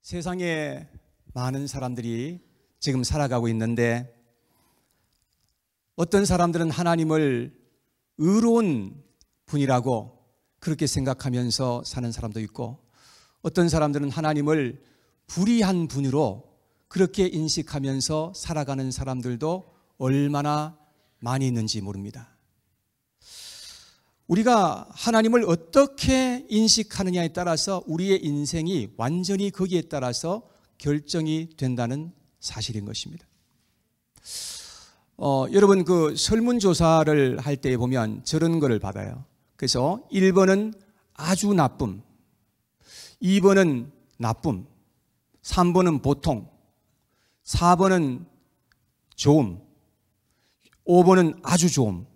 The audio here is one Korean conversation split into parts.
세상에 많은 사람들이 지금 살아가고 있는데 어떤 사람들은 하나님을 의로운 분이라고 그렇게 생각하면서 사는 사람도 있고 어떤 사람들은 하나님을 불의한 분으로 그렇게 인식하면서 살아가는 사람들도 얼마나 많이 있는지 모릅니다. 우리가 하나님을 어떻게 인식하느냐에 따라서 우리의 인생이 완전히 거기에 따라서 결정이 된다는 사실인 것입니다. 여러분 그 설문조사를 할 때 보면 저런 거를 받아요. 그래서 1번은 아주 나쁨, 2번은 나쁨, 3번은 보통, 4번은 좋음, 5번은 아주 좋음.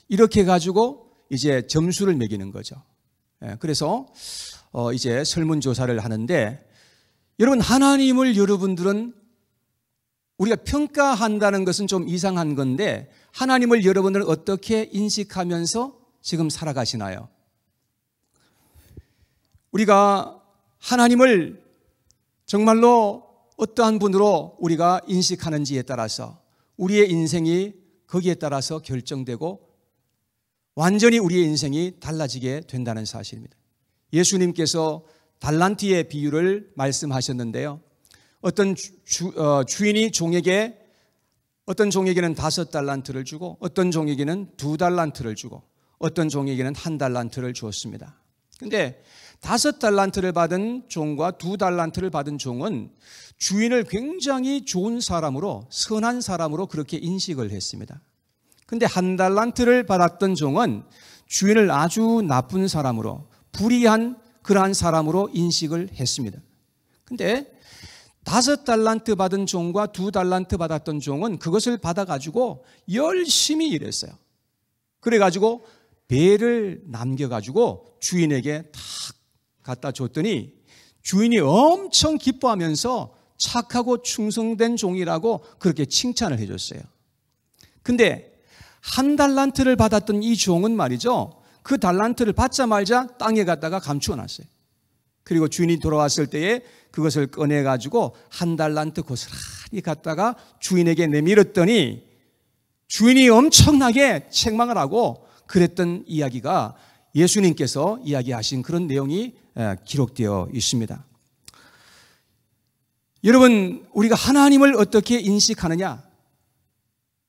이렇게 가지고 이제 점수를 매기는 거죠. 그래서 이제 설문조사를 하는데 여러분 하나님을 여러분들은 우리가 평가한다는 것은 좀 이상한 건데 하나님을 여러분들은 어떻게 인식하면서 지금 살아가시나요? 우리가 하나님을 정말로 어떠한 분으로 우리가 인식하는지에 따라서 우리의 인생이 거기에 따라서 결정되고 완전히 우리의 인생이 달라지게 된다는 사실입니다. 예수님께서 달란트의 비유를 말씀하셨는데요. 어떤 주인이 종에게 어떤 종에게는 5달란트를 주고 어떤 종에게는 2달란트를 주고 어떤 종에게는 1달란트를 주었습니다. 그런데 5달란트를 받은 종과 2달란트를 받은 종은 주인을 굉장히 좋은 사람으로 선한 사람으로 그렇게 인식을 했습니다. 근데 1달란트를 받았던 종은 주인을 아주 나쁜 사람으로 불의한 그러한 사람으로 인식을 했습니다. 근데 5달란트 받은 종과 2달란트 받았던 종은 그것을 받아가지고 열심히 일했어요. 그래가지고 배를 남겨가지고 주인에게 탁 갖다 줬더니 주인이 엄청 기뻐하면서 착하고 충성된 종이라고 그렇게 칭찬을 해줬어요. 근데 1달란트를 받았던 이 종은 말이죠. 그 달란트를 받자마자 땅에 갖다가 감추어 놨어요. 그리고 주인이 돌아왔을 때에 그것을 꺼내가지고 1달란트 고스란히 갖다가 주인에게 내밀었더니 주인이 엄청나게 책망을 하고 그랬던 이야기가 예수님께서 이야기하신 그런 내용이 기록되어 있습니다. 여러분, 우리가 하나님을 어떻게 인식하느냐?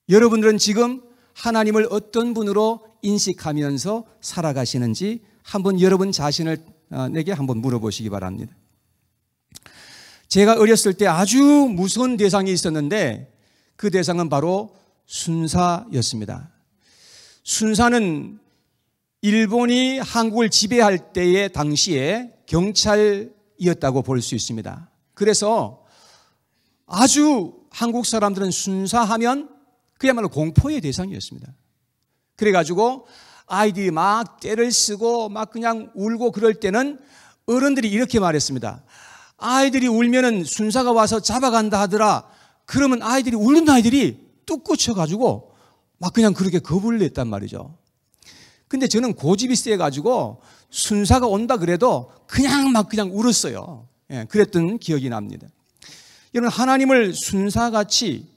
여러분들은 지금 하나님을 어떤 분으로 인식하면서 살아가시는지 한번 여러분 자신을 내게 한번 물어보시기 바랍니다. 제가 어렸을 때 아주 무서운 대상이 있었는데 그 대상은 바로 순사였습니다. 순사는 일본이 한국을 지배할 때의 당시에 경찰이었다고 볼 수 있습니다. 그래서 아주 한국 사람들은 순사하면 그야말로 공포의 대상이었습니다. 그래가지고 아이들이 막 떼를 쓰고 막 그냥 울고 그럴 때는 어른들이 이렇게 말했습니다. 아이들이 울면은 순사가 와서 잡아간다 하더라. 그러면 아이들이 울는 아이들이 뚝 꽂혀가지고 막 그냥 그렇게 겁을 냈단 말이죠. 근데 저는 고집이 세가지고 순사가 온다 그래도 그냥 막 그냥 울었어요. 그랬던 기억이 납니다. 여러분 하나님을 순사같이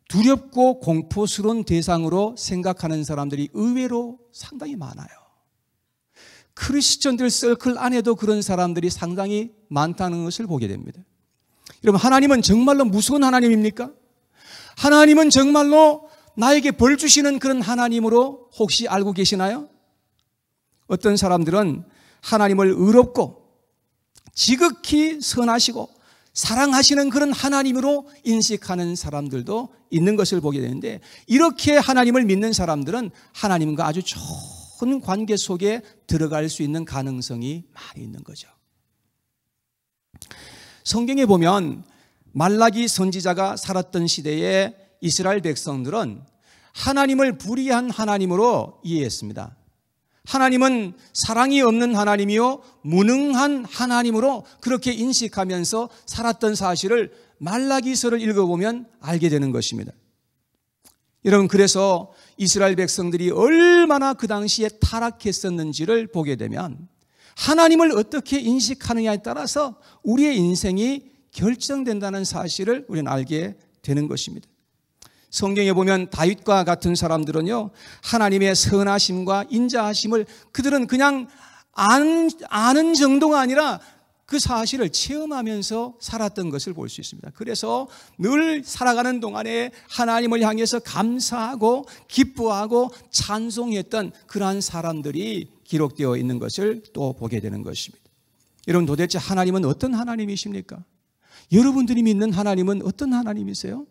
두렵고 공포스러운 대상으로 생각하는 사람들이 의외로 상당히 많아요. 크리스천들 서클 안에도 그런 사람들이 상당히 많다는 것을 보게 됩니다. 여러분 하나님은 정말로 무서운 하나님입니까? 하나님은 정말로 나에게 벌 주시는 그런 하나님으로 혹시 알고 계시나요? 어떤 사람들은 하나님을 의롭고 지극히 선하시고 사랑하시는 그런 하나님으로 인식하는 사람들도 있는 것을 보게 되는데 이렇게 하나님을 믿는 사람들은 하나님과 아주 좋은 관계 속에 들어갈 수 있는 가능성이 많이 있는 거죠. 성경에 보면 말라기 선지자가 살았던 시대에 이스라엘 백성들은 하나님을 불의한 하나님으로 이해했습니다. 하나님은 사랑이 없는 하나님이요 무능한 하나님으로 그렇게 인식하면서 살았던 사실을 말라기서를 읽어보면 알게 되는 것입니다. 여러분 그래서 이스라엘 백성들이 얼마나 그 당시에 타락했었는지를 보게 되면 하나님을 어떻게 인식하느냐에 따라서 우리의 인생이 결정된다는 사실을 우리는 알게 되는 것입니다. 성경에 보면 다윗과 같은 사람들은요, 하나님의 선하심과 인자하심을 그들은 그냥 아는 정도가 아니라 그 사실을 체험하면서 살았던 것을 볼 수 있습니다. 그래서 늘 살아가는 동안에 하나님을 향해서 감사하고 기뻐하고 찬송했던 그러한 사람들이 기록되어 있는 것을 또 보게 되는 것입니다. 여러분, 도대체 하나님은 어떤 하나님이십니까? 여러분들이 믿는 하나님은 어떤 하나님이세요?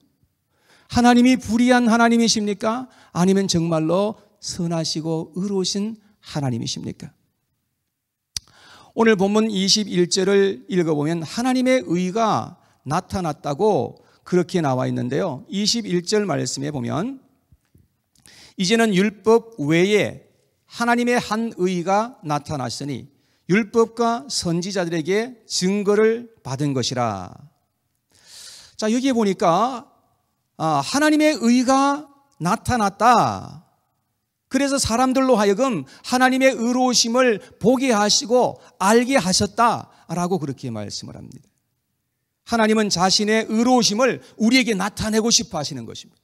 하나님이 불의한 하나님이십니까? 아니면 정말로 선하시고 의로우신 하나님이십니까? 오늘 본문 21절을 읽어보면 하나님의 의가 나타났다고 그렇게 나와 있는데요. 21절 말씀에 보면 이제는 율법 외에 하나님의 한 의가 나타났으니 율법과 선지자들에게 증거를 받은 것이라. 자, 여기에 보니까 하나님의 의가 나타났다. 그래서 사람들로 하여금 하나님의 의로우심을 보게 하시고 알게 하셨다라고 그렇게 말씀을 합니다. 하나님은 자신의 의로우심을 우리에게 나타내고 싶어 하시는 것입니다.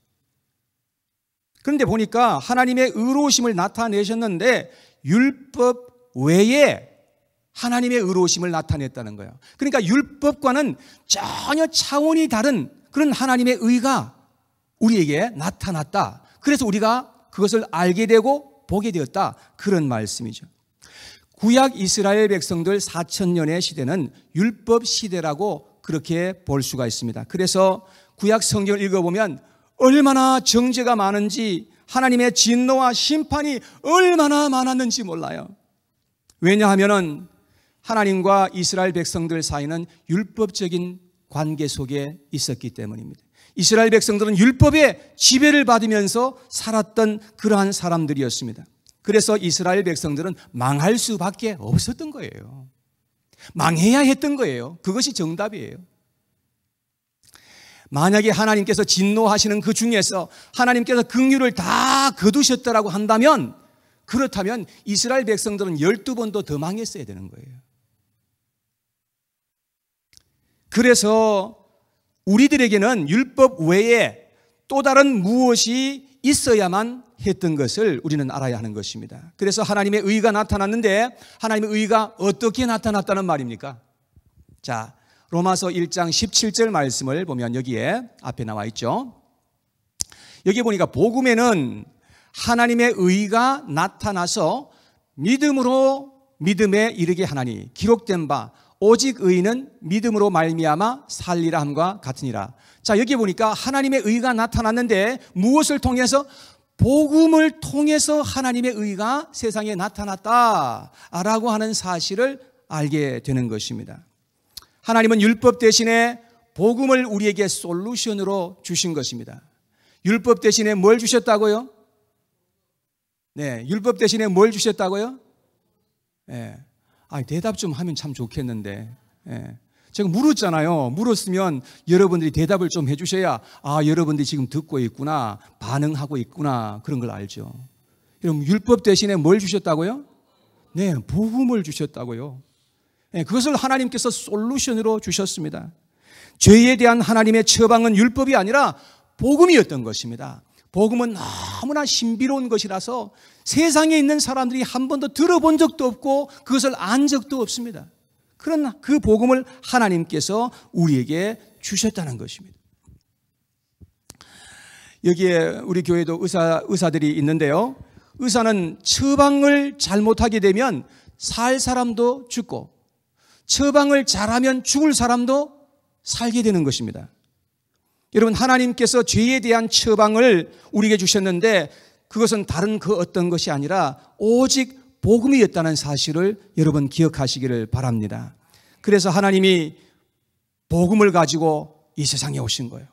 그런데 보니까 하나님의 의로우심을 나타내셨는데 율법 외에 하나님의 의로우심을 나타냈다는 거예요. 그러니까 율법과는 전혀 차원이 다른 그런 하나님의 의가 우리에게 나타났다. 그래서 우리가 그것을 알게 되고 보게 되었다. 그런 말씀이죠. 구약 이스라엘 백성들 4,000년의 시대는 율법 시대라고 그렇게 볼 수가 있습니다. 그래서 구약 성경을 읽어보면 얼마나 정죄가 많은지, 하나님의 진노와 심판이 얼마나 많았는지 몰라요. 왜냐하면 하나님과 이스라엘 백성들 사이는 율법적인 관계 속에 있었기 때문입니다. 이스라엘 백성들은 율법의 지배를 받으면서 살았던 그러한 사람들이었습니다. 그래서 이스라엘 백성들은 망할 수밖에 없었던 거예요. 망해야 했던 거예요. 그것이 정답이에요. 만약에 하나님께서 진노하시는 그 중에서 하나님께서 긍휼을 다 거두셨다라고 한다면, 그렇다면 이스라엘 백성들은 12번도 더 망했어야 되는 거예요. 그래서 우리들에게는 율법 외에 또 다른 무엇이 있어야만 했던 것을 우리는 알아야 하는 것입니다. 그래서 하나님의 의가 나타났는데 하나님의 의가 어떻게 나타났다는 말입니까? 자, 로마서 1장 17절 말씀을 보면 여기에 앞에 나와 있죠. 여기 보니까 복음에는 하나님의 의가 나타나서 믿음으로 믿음에 이르게 하나니 기록된 바 오직 의인은 믿음으로 말미암아 살리라 함과 같으니라. 자, 여기 보니까 하나님의 의가 나타났는데 무엇을 통해서? 복음을 통해서 하나님의 의가 세상에 나타났다라고 하는 사실을 알게 되는 것입니다. 하나님은 율법 대신에 복음을 우리에게 솔루션으로 주신 것입니다. 율법 대신에 뭘 주셨다고요? 네, 율법 대신에 뭘 주셨다고요? 네. 대답 좀 하면 참 좋겠는데. 예. 제가 물었잖아요. 물었으면 여러분들이 대답을 좀 해주셔야 여러분들이 지금 듣고 있구나, 반응하고 있구나, 그런 걸 알죠. 여러분, 율법 대신에 뭘 주셨다고요? 네, 복음을 주셨다고요. 예, 그것을 하나님께서 솔루션으로 주셨습니다. 죄에 대한 하나님의 처방은 율법이 아니라 복음이었던 것입니다. 복음은 너무나 신비로운 것이라서 세상에 있는 사람들이 한 번도 들어본 적도 없고 그것을 안 적도 없습니다. 그러나 그 복음을 하나님께서 우리에게 주셨다는 것입니다. 여기에 우리 교회도 의사들이 있는데요. 의사는 처방을 잘못하게 되면 살 사람도 죽고 처방을 잘하면 죽을 사람도 살게 되는 것입니다. 여러분, 하나님께서 죄에 대한 처방을 우리에게 주셨는데 그것은 다른 그 어떤 것이 아니라 오직 복음이었다는 사실을 여러분 기억하시기를 바랍니다. 그래서 하나님이 복음을 가지고 이 세상에 오신 거예요.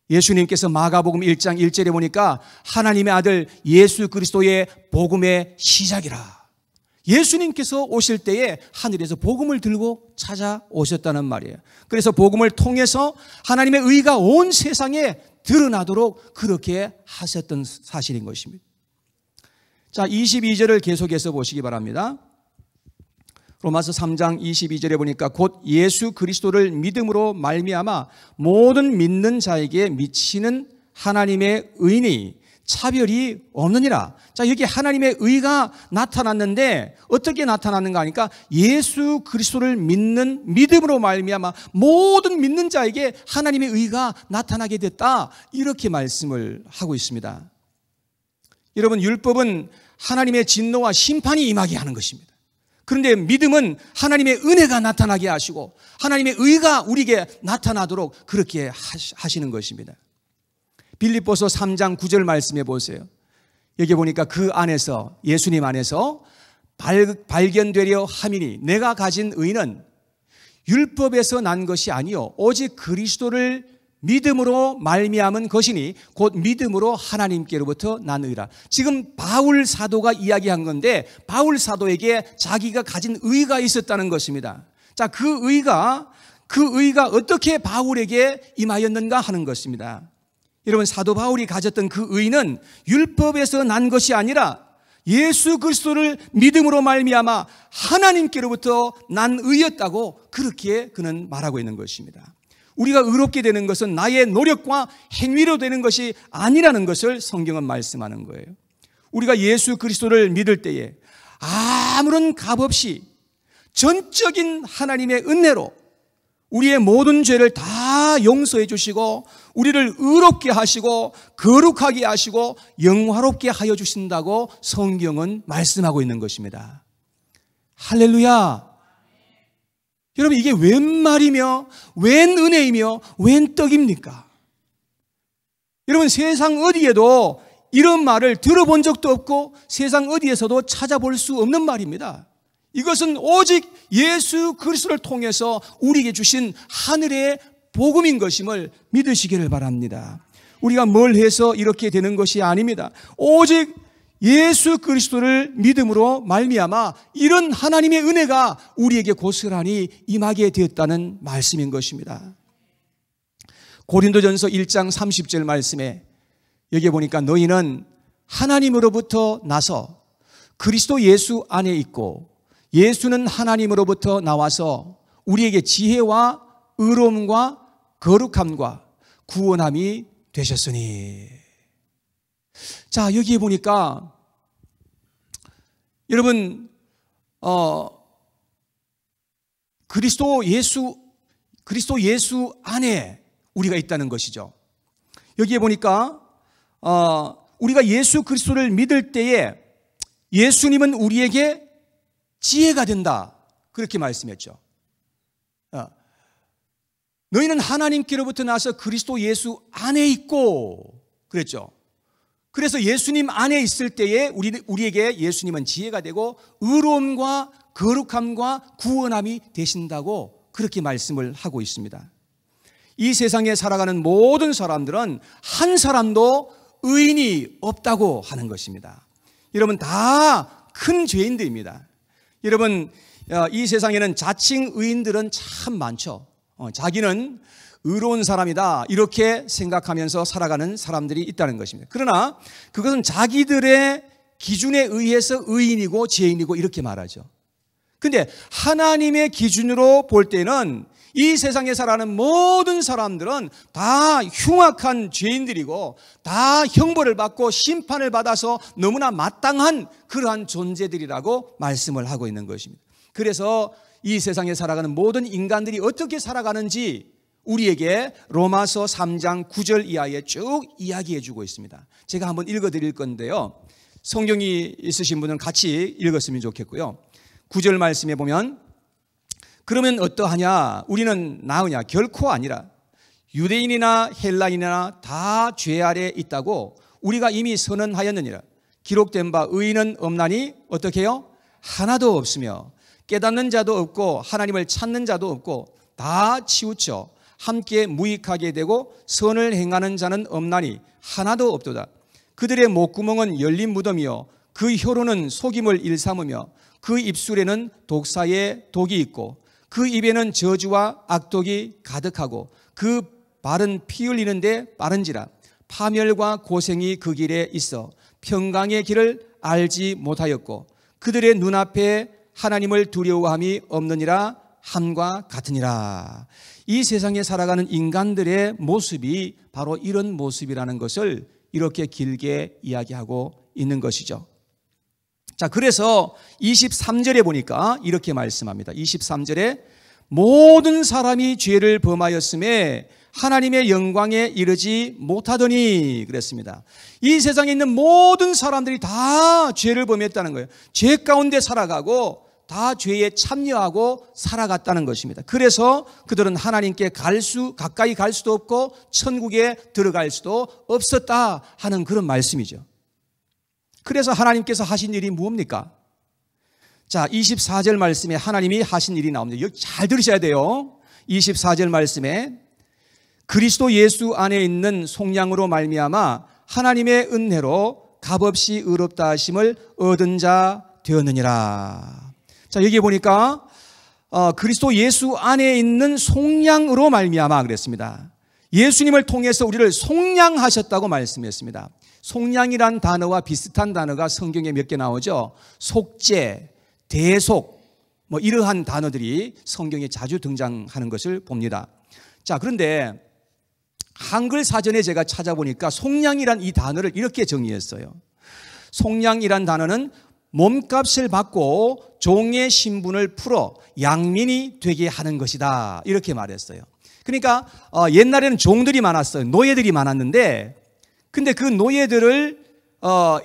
예수님께서 마가복음 1장 1절에 보니까 하나님의 아들 예수 그리스도의 복음의 시작이라. 예수님께서 오실 때에 하늘에서 복음을 들고 찾아오셨다는 말이에요. 그래서 복음을 통해서 하나님의 의가 온 세상에 드러나도록 그렇게 하셨던 사실인 것입니다. 자, 22절을 계속해서 보시기 바랍니다. 로마서 3장 22절에 보니까 곧 예수 그리스도를 믿음으로 말미암아 모든 믿는 자에게 미치는 하나님의 의니 차별이 없느니라. 자, 여기 하나님의 의가 나타났는데 어떻게 나타났는가 하니까 예수 그리스도를 믿는 믿음으로 말미암아 모든 믿는 자에게 하나님의 의가 나타나게 됐다. 이렇게 말씀을 하고 있습니다. 여러분, 율법은 하나님의 진노와 심판이 임하게 하는 것입니다. 그런데 믿음은 하나님의 은혜가 나타나게 하시고 하나님의 의가 우리에게 나타나도록 그렇게 하시는 것입니다. 빌립보서 3장 9절 말씀해 보세요. 여기 보니까 그 안에서 예수님 안에서 발견되려 함이니 내가 가진 의는 율법에서 난 것이 아니요 오직 그리스도를 믿음으로 말미암은 것이니 곧 믿음으로 하나님께로부터 난 의라. 지금 바울 사도가 이야기한 건데 바울 사도에게 자기가 가진 의가 있었다는 것입니다. 자, 그 의가 어떻게 바울에게 임하였는가 하는 것입니다. 여러분, 사도 바울이 가졌던 그 의는 율법에서 난 것이 아니라 예수 그리스도를 믿음으로 말미암아 하나님께로부터 난 의였다고 그렇게 그는 말하고 있는 것입니다. 우리가 의롭게 되는 것은 나의 노력과 행위로 되는 것이 아니라는 것을 성경은 말씀하는 거예요. 우리가 예수 그리스도를 믿을 때에 아무런 값 없이 전적인 하나님의 은혜로 우리의 모든 죄를 다 용서해 주시고 우리를 의롭게 하시고 거룩하게 하시고 영화롭게 하여 주신다고 성경은 말씀하고 있는 것입니다. 할렐루야. 여러분, 이게 웬 말이며 웬 은혜이며 웬 떡입니까? 여러분, 세상 어디에도 이런 말을 들어본 적도 없고 세상 어디에서도 찾아볼 수 없는 말입니다. 이것은 오직 예수 그리스도를 통해서 우리에게 주신 하늘의 복음인 것임을 믿으시기를 바랍니다. 우리가 뭘 해서 이렇게 되는 것이 아닙니다. 오직 예수 그리스도를 믿음으로 말미암아 이런 하나님의 은혜가 우리에게 고스란히 임하게 되었다는 말씀인 것입니다. 고린도전서 1장 30절 말씀에 여기 보니까 너희는 하나님으로부터 나서 그리스도 예수 안에 있고 예수는 하나님으로부터 나와서 우리에게 지혜와 의로움과 거룩함과 구원함이 되셨으니. 자, 여기에 보니까 여러분 그리스도 예수 안에 우리가 있다는 것이죠. 여기에 보니까 우리가 예수 그리스도를 믿을 때에 예수님은 우리에게 지혜가 된다. 그렇게 말씀했죠. 너희는 하나님께로부터 나서 그리스도 예수 안에 있고 그랬죠. 그래서 예수님 안에 있을 때에 우리에게 예수님은 지혜가 되고 의로움과 거룩함과 구원함이 되신다고 그렇게 말씀을 하고 있습니다. 이 세상에 살아가는 모든 사람들은 한 사람도 의인이 없다고 하는 것입니다. 여러분, 다 큰 죄인들입니다. 여러분, 이 세상에는 자칭 의인들은 참 많죠. 자기는 의로운 사람이다 이렇게 생각하면서 살아가는 사람들이 있다는 것입니다. 그러나 그것은 자기들의 기준에 의해서 의인이고 죄인이고 이렇게 말하죠. 그런데 하나님의 기준으로 볼 때는 이 세상에 살아가는 모든 사람들은 다 흉악한 죄인들이고 다 형벌을 받고 심판을 받아서 너무나 마땅한 그러한 존재들이라고 말씀을 하고 있는 것입니다. 그래서 이 세상에 살아가는 모든 인간들이 어떻게 살아가는지 우리에게 로마서 3장 9절 이하에 쭉 이야기해 주고 있습니다. 제가 한번 읽어 드릴 건데요. 성경이 있으신 분은 같이 읽었으면 좋겠고요. 9절 말씀에 보면 그러면 어떠하냐? 우리는 나으냐? 결코 아니라 유대인이나 헬라인이나 다 죄 아래 있다고 우리가 이미 선언하였느니라. 기록된 바 의인은 없나니 어떻게 해요? 하나도 없으며 깨닫는 자도 없고 하나님을 찾는 자도 없고 다 치우쳐 함께 무익하게 되고 선을 행하는 자는 없나니 하나도 없도다. 그들의 목구멍은 열린 무덤이요 그 혀로는 속임을 일삼으며 그 입술에는 독사의 독이 있고 그 입에는 저주와 악독이 가득하고 그 발은 피 흘리는데 빠른지라. 파멸과 고생이 그 길에 있어 평강의 길을 알지 못하였고 그들의 눈앞에 하나님을 두려워함이 없느니라 함과 같으니라. 이 세상에 살아가는 인간들의 모습이 바로 이런 모습이라는 것을 이렇게 길게 이야기하고 있는 것이죠. 자, 그래서 23절에 보니까 이렇게 말씀합니다. 23절에 모든 사람이 죄를 범하였음에 하나님의 영광에 이르지 못하더니 그랬습니다. 이 세상에 있는 모든 사람들이 다 죄를 범했다는 거예요. 죄 가운데 살아가고 다 죄에 참여하고 살아갔다는 것입니다. 그래서 그들은 하나님께 가까이 갈 수도 없고 천국에 들어갈 수도 없었다 하는 그런 말씀이죠. 그래서 하나님께서 하신 일이 무엇입니까? 자, 24절 말씀에 하나님이 하신 일이 나옵니다. 여기 잘 들으셔야 돼요. 24절 말씀에 그리스도 예수 안에 있는 속량으로 말미암아 하나님의 은혜로 값없이 의롭다 하심을 얻은 자 되었느니라. 자, 여기 보니까 그리스도 예수 안에 있는 속량으로 말미암아 그랬습니다. 예수님을 통해서 우리를 속량하셨다고 말씀했습니다. 속량이란 단어와 비슷한 단어가 성경에 몇 개 나오죠. 속죄, 대속, 이러한 단어들이 성경에 자주 등장하는 것을 봅니다. 자, 그런데 한글 사전에 제가 찾아보니까 속량이란 이 단어를 이렇게 정의했어요. 속량이란 단어는 몸값을 받고 종의 신분을 풀어 양민이 되게 하는 것이다, 이렇게 말했어요. 그러니까 옛날에는 종들이 많았어요. 노예들이 많았는데, 근데 그 노예들을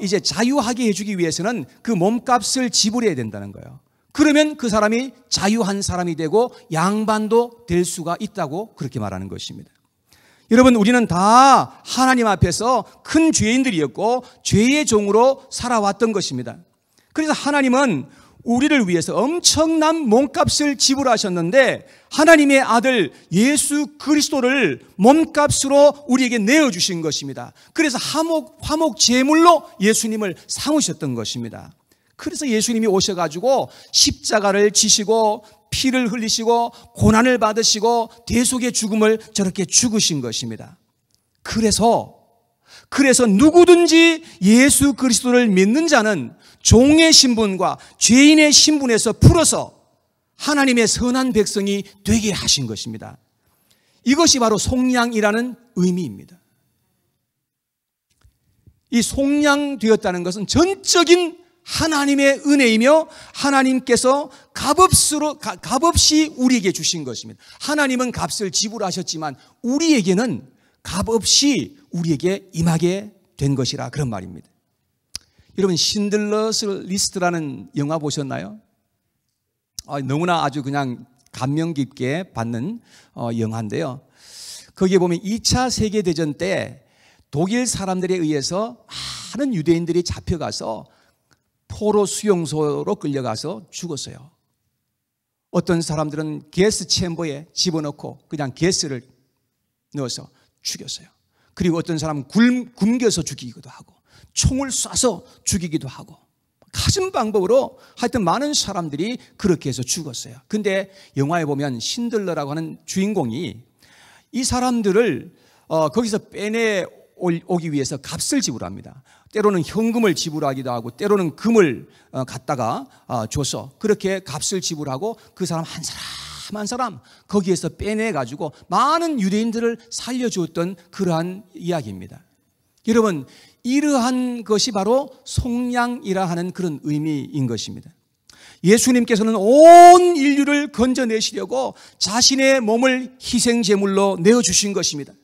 이제 자유하게 해주기 위해서는 그 몸값을 지불해야 된다는 거예요. 그러면 그 사람이 자유한 사람이 되고 양반도 될 수가 있다고 그렇게 말하는 것입니다. 여러분, 우리는 다 하나님 앞에서 큰 죄인들이었고 죄의 종으로 살아왔던 것입니다. 그래서 하나님은 우리를 위해서 엄청난 몸값을 지불하셨는데 하나님의 아들 예수 그리스도를 몸값으로 우리에게 내어주신 것입니다. 그래서 화목 제물로 예수님을 삼으셨던 것입니다. 그래서 예수님이 오셔가지고 십자가를 지시고 피를 흘리시고 고난을 받으시고 대속의 죽음을 저렇게 죽으신 것입니다. 그래서 누구든지 예수 그리스도를 믿는 자는 종의 신분과 죄인의 신분에서 풀어서 하나님의 선한 백성이 되게 하신 것입니다. 이것이 바로 속량이라는 의미입니다. 이 속량되었다는 것은 전적인 하나님의 은혜이며 하나님께서 값없이 우리에게 주신 것입니다. 하나님은 값을 지불하셨지만 우리에게는 값없이 우리에게 임하게 된 것이라 그런 말입니다. 여러분, 신들러스 리스트라는 영화 보셨나요? 너무나 아주 그냥 감명 깊게 받는 영화인데요. 거기에 보면 2차 세계대전 때 독일 사람들에 의해서 많은 유대인들이 잡혀가서 포로 수용소로 끌려가서 죽었어요. 어떤 사람들은 게스 챔버에 집어넣고 그냥 게스를 넣어서 죽였어요. 그리고 어떤 사람은 굶겨서 죽이기도 하고 총을 쏴서 죽이기도 하고 가진 방법으로 하여튼 많은 사람들이 그렇게 해서 죽었어요. 근데 영화에 보면 신들러라고 하는 주인공이 이 사람들을 거기서 빼내오기 위해서 값을 지불합니다. 때로는 현금을 지불하기도 하고 때로는 금을 갖다가 줘서 그렇게 값을 지불하고 그 사람 한 사람 거기에서 빼내가지고 많은 유대인들을 살려주었던 그러한 이야기입니다. 여러분, 이러한 것이 바로 속량이라 하는 그런 의미인 것입니다. 예수님께서는 온 인류를 건져내시려고 자신의 몸을 희생제물로 내어주신 것입니다.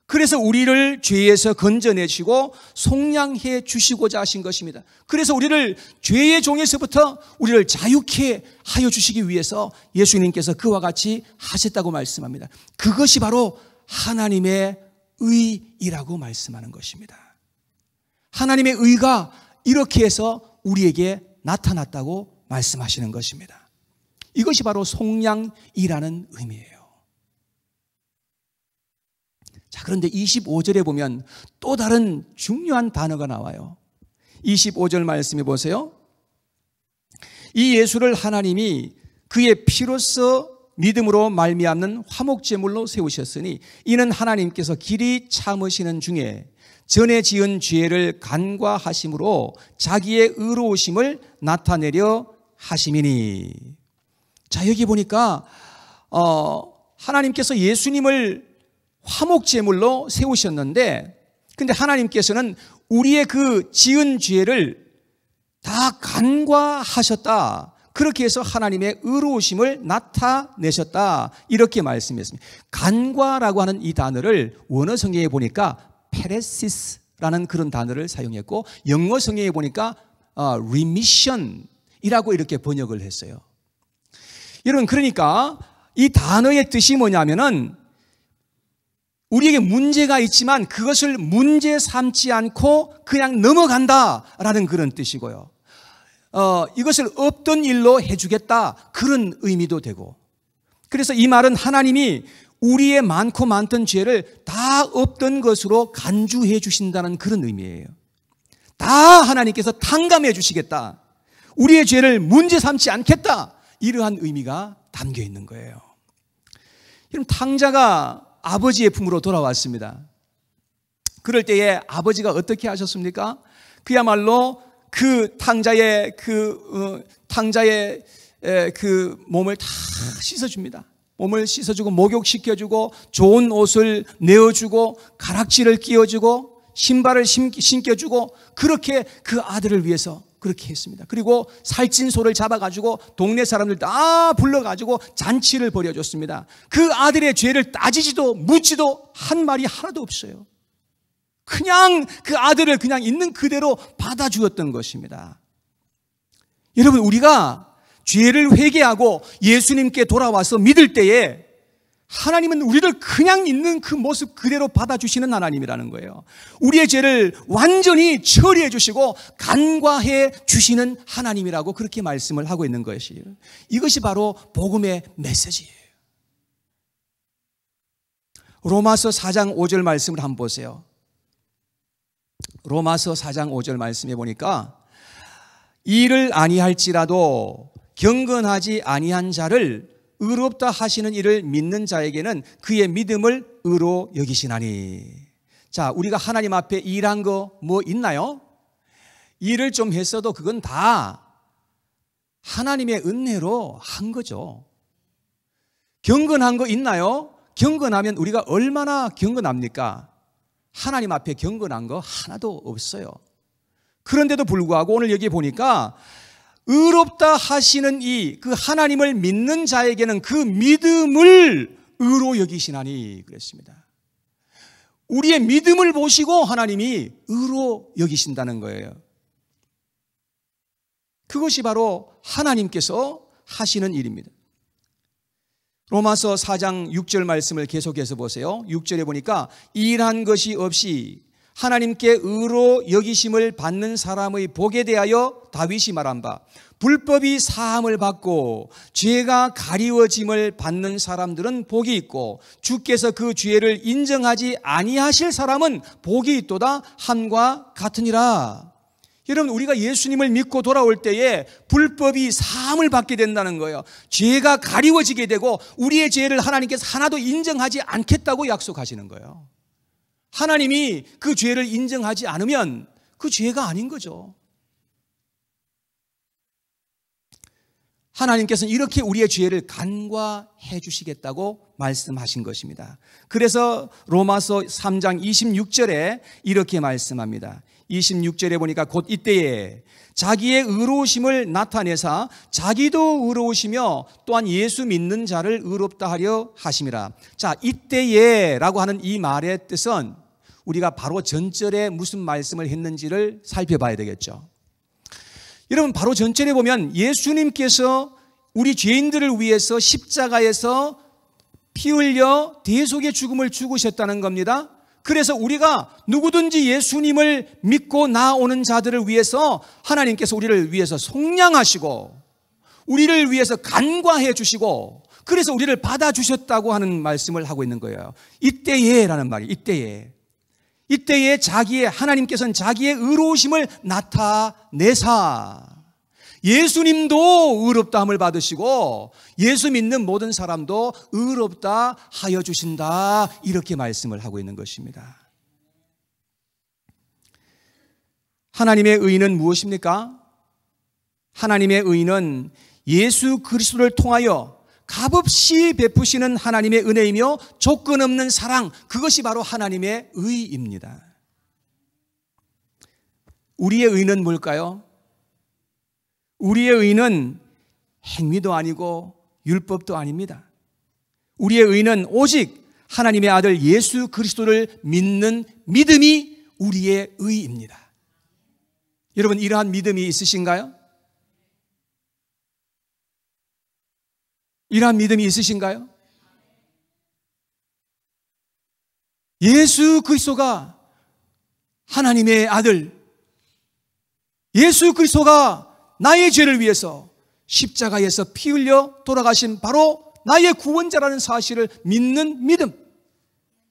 그래서 우리를 죄에서 건져내시고 속량해 주시고자 하신 것입니다. 그래서 우리를 죄의 종에서부터 우리를 자유케 하여 주시기 위해서 예수님께서 그와 같이 하셨다고 말씀합니다. 그것이 바로 하나님의 의이라고 말씀하는 것입니다. 하나님의 의가 이렇게 해서 우리에게 나타났다고 말씀하시는 것입니다. 이것이 바로 속량이라는 의미예요. 자, 그런데 25절에 보면 또 다른 중요한 단어가 나와요. 25절 말씀해 보세요. 이 예수를 하나님이 그의 피로써 믿음으로 말미암는 화목제물로 세우셨으니 이는 하나님께서 길이 참으시는 중에 전에 지은 죄를 간과하심으로 자기의 의로우심을 나타내려 하심이니. 자, 여기 보니까 하나님께서 예수님을 화목제물로 세우셨는데, 근데 하나님께서는 우리의 그 지은 죄를 다 간과하셨다. 그렇게 해서 하나님의 의로우심을 나타내셨다. 이렇게 말씀했습니다. 간과라고 하는 이 단어를 원어 성경에 보니까 페레시스라는 그런 단어를 사용했고, 영어 성경에 보니까 remission이라고 이렇게 번역을 했어요. 여러분, 그러니까 이 단어의 뜻이 뭐냐면은 우리에게 문제가 있지만 그것을 문제 삼지 않고 그냥 넘어간다라는 그런 뜻이고요. 이것을 없던 일로 해주겠다, 그런 의미도 되고. 그래서 이 말은 하나님이 우리의 많고 많던 죄를 다 없던 것으로 간주해 주신다는 그런 의미예요. 다 하나님께서 탕감해 주시겠다, 우리의 죄를 문제 삼지 않겠다, 이러한 의미가 담겨 있는 거예요. 그럼 탕자가 아버지의 품으로 돌아왔습니다. 그럴 때에 아버지가 어떻게 하셨습니까? 그야말로 그 탕자의 몸을 다 씻어줍니다. 몸을 씻어주고 목욕시켜주고 좋은 옷을 내어주고 가락지를 끼워주고 신발을 신겨주고, 그렇게 그 아들을 위해서 그렇게 했습니다. 그리고 살찐 소를 잡아가지고 동네 사람들 다 불러가지고 잔치를 벌여줬습니다. 그 아들의 죄를 따지지도 묻지도 한 말이 하나도 없어요. 그냥 그 아들을 그냥 있는 그대로 받아주었던 것입니다. 여러분, 우리가 죄를 회개하고 예수님께 돌아와서 믿을 때에 하나님은 우리를 그냥 있는 그 모습 그대로 받아주시는 하나님이라는 거예요. 우리의 죄를 완전히 처리해 주시고 간과해 주시는 하나님이라고 그렇게 말씀을 하고 있는 것이에요. 이것이 바로 복음의 메시지예요. 로마서 4장 5절 말씀을 한번 보세요. 로마서 4장 5절 말씀에 보니까 이를 아니할지라도 경건하지 아니한 자를 의롭다 하시는 이를 믿는 자에게는 그의 믿음을 의로 여기시나니. 자, 우리가 하나님 앞에 일한 거 뭐 있나요? 일을 좀 했어도 그건 다 하나님의 은혜로 한 거죠. 경건한 거 있나요? 경건하면 우리가 얼마나 경건합니까? 하나님 앞에 경건한 거 하나도 없어요. 그런데도 불구하고 오늘 여기 보니까 의롭다 하시는 그 하나님을 믿는 자에게는 그 믿음을 의로 여기시나니 그랬습니다. 우리의 믿음을 보시고 하나님이 의로 여기신다는 거예요. 그것이 바로 하나님께서 하시는 일입니다. 로마서 4장 6절 말씀을 계속해서 보세요. 6절에 보니까 일한 것이 없이 하나님께 의로 여기심을 받는 사람의 복에 대하여 다윗이 말한 바, 불법이 사함을 받고 죄가 가리워짐을 받는 사람들은 복이 있고 주께서 그 죄를 인정하지 아니하실 사람은 복이 있도다 함과 같으니라. 여러분, 우리가 예수님을 믿고 돌아올 때에 불법이 사함을 받게 된다는 거예요. 죄가 가리워지게 되고 우리의 죄를 하나님께서 하나도 인정하지 않겠다고 약속하시는 거예요. 하나님이 그 죄를 인정하지 않으면 그 죄가 아닌 거죠. 하나님께서는 이렇게 우리의 죄를 간과해 주시겠다고 말씀하신 것입니다. 그래서 로마서 3장 26절에 이렇게 말씀합니다. 26절에 보니까 곧 이때에 자기의 의로우심을 나타내사 자기도 의로우시며 또한 예수 믿는 자를 의롭다 하려 하심이라. 자, 이때에 라고 하는 이 말의 뜻은 우리가 바로 전절에 무슨 말씀을 했는지를 살펴봐야 되겠죠. 여러분, 바로 전절에 보면 예수님께서 우리 죄인들을 위해서 십자가에서 피 흘려 대속의 죽음을 죽으셨다는 겁니다. 그래서 우리가 누구든지 예수님을 믿고 나오는 자들을 위해서 하나님께서 우리를 위해서 속량하시고 우리를 위해서 간과해 주시고 그래서 우리를 받아주셨다고 하는 말씀을 하고 있는 거예요. 이때에 라는 말이 이때에 하나님께서는 자기의 의로우심을 나타내사 예수님도 의롭다함을 받으시고 예수 믿는 모든 사람도 의롭다 하여 주신다, 이렇게 말씀을 하고 있는 것입니다. 하나님의 의는 무엇입니까? 하나님의 의는 예수 그리스도를 통하여 값없이 베푸시는 하나님의 은혜이며 조건 없는 사랑, 그것이 바로 하나님의 의입니다. 우리의 의는 뭘까요? 우리의 의는 행위도 아니고 율법도 아닙니다. 우리의 의는 오직 하나님의 아들 예수 그리스도를 믿는 믿음이 우리의 의입니다. 여러분, 이러한 믿음이 있으신가요? 이러한 믿음이 있으신가요? 예수 그리스도가 하나님의 아들, 예수 그리스도가 나의 죄를 위해서 십자가에서 피 흘려 돌아가신 바로 나의 구원자라는 사실을 믿는 믿음,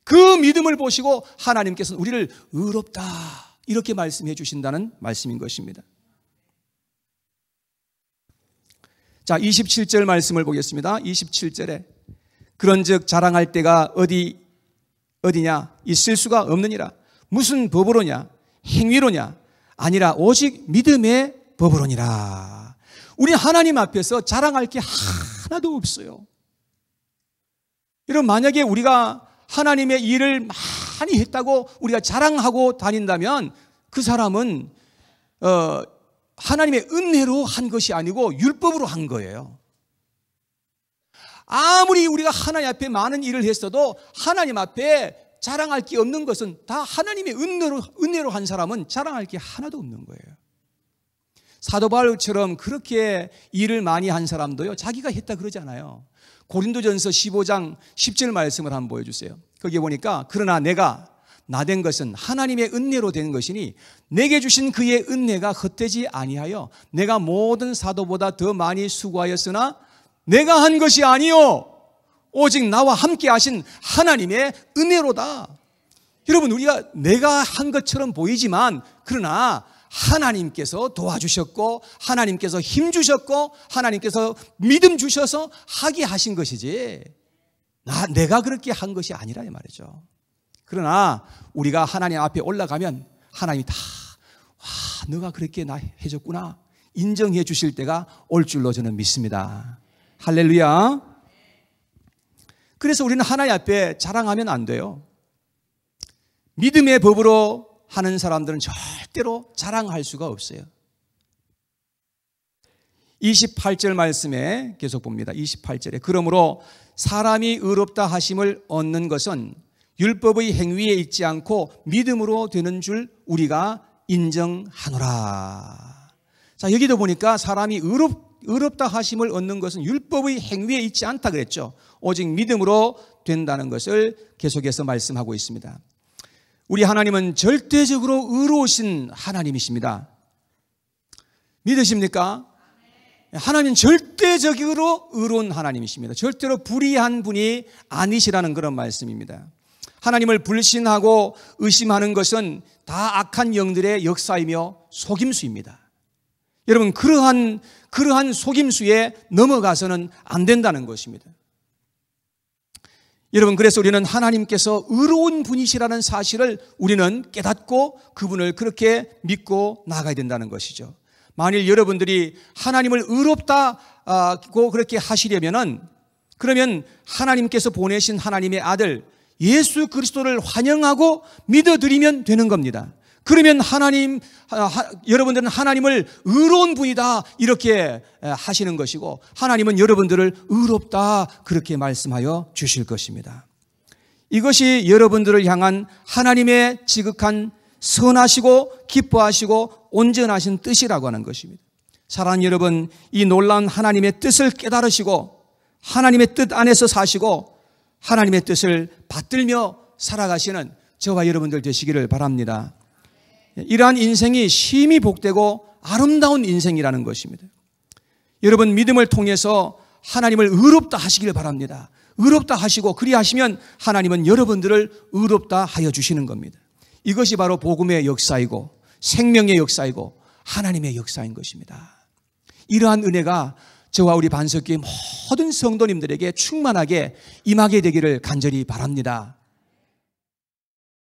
그 믿음을 보시고 하나님께서는 우리를 의롭다 이렇게 말씀해 주신다는 말씀인 것입니다. 자, 27절 말씀을 보겠습니다. 27절에 그런즉 자랑할 때가 어디냐? 있을 수가 없느니라. 무슨 법으로냐? 행위로냐? 아니라 오직 믿음의 법으로니라. 우리 하나님 앞에서 자랑할 게 하나도 없어요. 여러분, 만약에 우리가 하나님의 일을 많이 했다고 우리가 자랑하고 다닌다면 그 사람은 하나님의 은혜로 한 것이 아니고 율법으로 한 거예요. 아무리 우리가 하나님 앞에 많은 일을 했어도 하나님 앞에 자랑할 게 없는 것은 다 하나님의 은혜로 한 사람은 자랑할 게 하나도 없는 거예요. 사도 바울처럼 그렇게 일을 많이 한 사람도요, 자기가 했다 그러잖아요. 고린도전서 15장 10절 말씀을 한번 보여주세요. 거기에 보니까 그러나 내가 나된 것은 하나님의 은혜로 된 것이니 내게 주신 그의 은혜가 헛되지 아니하여 내가 모든 사도보다 더 많이 수고하였으나 내가 한 것이 아니요 오직 나와 함께 하신 하나님의 은혜로다. 여러분, 우리가 내가 한 것처럼 보이지만 그러나 하나님께서 도와주셨고 하나님께서 힘 주셨고 하나님께서 믿음 주셔서 하게 하신 것이지 내가 그렇게 한 것이 아니라 이 말이죠. 그러나 우리가 하나님 앞에 올라가면 하나님이 다 너가 그렇게 나 해줬구나 인정해 주실 때가 올 줄로 저는 믿습니다. 할렐루야. 그래서 우리는 하나님 앞에 자랑하면 안 돼요. 믿음의 법으로 하는 사람들은 절대로 자랑할 수가 없어요. 28절 말씀에 계속 봅니다. 28절에 그러므로 사람이 의롭다 하심을 얻는 것은 율법의 행위에 있지 않고 믿음으로 되는 줄 우리가 인정하노라. 자, 여기도 보니까 사람이 의롭다 하심을 얻는 것은 율법의 행위에 있지 않다 그랬죠. 오직 믿음으로 된다는 것을 계속해서 말씀하고 있습니다. 우리 하나님은 절대적으로 의로우신 하나님이십니다. 믿으십니까? 하나님은 절대적으로 의로운 하나님이십니다. 절대로 불의한 분이 아니시라는 그런 말씀입니다. 하나님을 불신하고 의심하는 것은 다 악한 영들의 역사이며 속임수입니다. 여러분, 그러한 속임수에 넘어가서는 안 된다는 것입니다. 여러분, 그래서 우리는 하나님께서 의로운 분이시라는 사실을 우리는 깨닫고 그분을 그렇게 믿고 나가야 된다는 것이죠. 만일 여러분들이 하나님을 의롭다고 그렇게 하시려면은 그러면 하나님께서 보내신 하나님의 아들 예수 그리스도를 환영하고 믿어드리면 되는 겁니다. 그러면 여러분들은 하나님을 의로운 분이다 이렇게 하시는 것이고 하나님은 여러분들을 의롭다 그렇게 말씀하여 주실 것입니다. 이것이 여러분들을 향한 하나님의 지극한 선하시고 기뻐하시고 온전하신 뜻이라고 하는 것입니다. 사랑하는 여러분, 이 놀라운 하나님의 뜻을 깨달으시고 하나님의 뜻 안에서 사시고 하나님의 뜻을 받들며 살아가시는 저와 여러분들 되시기를 바랍니다. 이러한 인생이 심히 복되고 아름다운 인생이라는 것입니다. 여러분, 믿음을 통해서 하나님을 의롭다 하시기를 바랍니다. 의롭다 하시고 그리하시면 하나님은 여러분들을 의롭다 하여 주시는 겁니다. 이것이 바로 복음의 역사이고 생명의 역사이고 하나님의 역사인 것입니다. 이러한 은혜가 저와 우리 반석교회 모든 성도님들에게 충만하게 임하게 되기를 간절히 바랍니다.